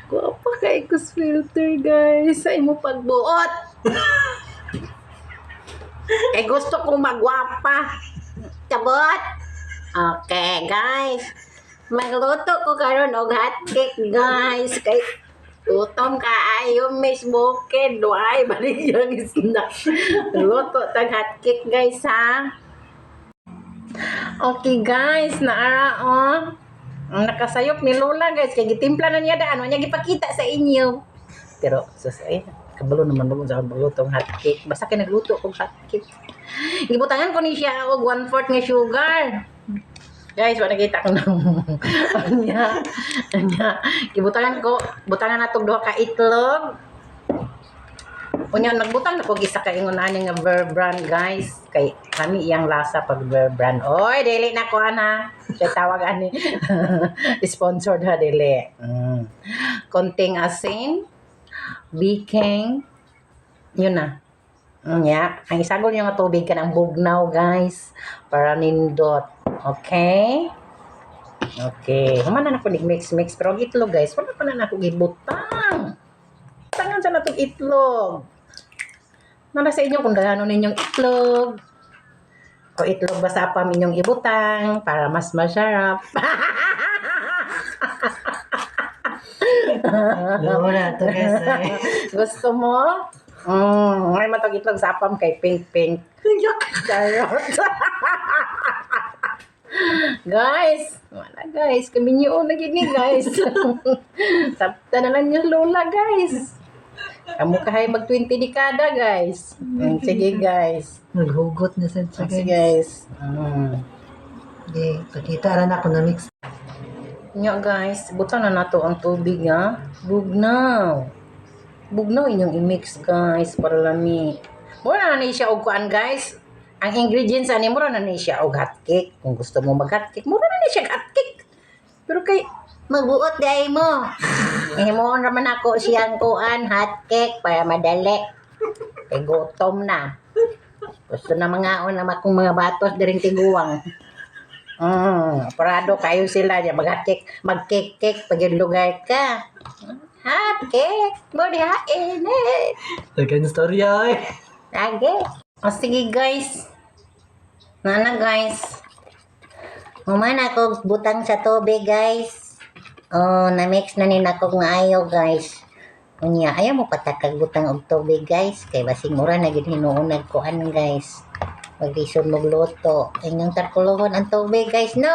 Guwapa kay ko filter, guys. Sa imo pagbuot. Kay gusto kong magwapa. Kabot. Okay, guys. Magluto ko karon og hotcake, guys. Kay gutom kaayo Miss Bukid. Duay balik yung isda. Luto tag hotcake, guys, ha. Okay, guys. Naara, oh. Ang nakasayop ni Lola, guys. Kaya gitimpla na niya daan. Ano niya gipakita sa inyo. Pero, ay, kabalo naman mo sa magluto ng hotcake. Basta kayo nagluto kong hotcake. Gibutangan ko ni siya og 1/4 nga sugar. Guys, wala nakita ko na. Gibutangan ko, butangan na itong 2 ka itlog. Unya, nagbutang na ko isa ka ingon ani nga Bear Brand, guys. Kay kami iyang lasa pag Bear Brand. Oy, dili na ko ana. Kaya tawag ani. Sponsored ha, dili. Konting asin, baking, yun na. Yeah. Ang isagol yung tubig ka ng bugnaw, guys. Para nindot. Okay? Okay. Human na ako mix. Pero itlog, guys. Wala pa na ako gibutang. Tangan sa natong itlog. Nala sa inyo kung gano'n ninyong itlog. O itlog ba sa apam inyong ibutang para mas masarap. Wala to, guys. Gusto mo? May matag itlog sa apam kay pink. Charot. Guys, wala guys, kami niyo na gini, guys. Sabta na lang yung Lola, guys. Kamu kahay mag 20 dekada, guys. Sige, guys. Naghugot na sa Sige, guys. Okay, pakita rin ako na mix. Nya, guys, butang na nato ang tubig, ha. Bugnaw inyong i-mix, guys, para lami. Mura na siya og kuan, guys. Ang ingredients ani mura na siya og hotcake. Kung gusto mo mag-hotcake, mura na siya hotcake. Pero kay magbuot day mo. Mo naman ako siyang kuan hotcake para madali. Kay gutom na. Gusto na mga akong mga batos diring tiguang. Parado kayo sila niya mag-cake pag yung lugar ka. Hotcake, mo dihain eh. Tagan storya eh. Lagi. O sige, guys. Nana, guys. Humana ko butang sa tubig, guys. Na-mix na nin ako nga ayaw, guys. Unya, ayaw mo patakag butang og tubig, guys. Kay basing mura na gid hinuunag ko guys. Magdison mo luto. Inyong tarkulohon ang tubig, guys, no?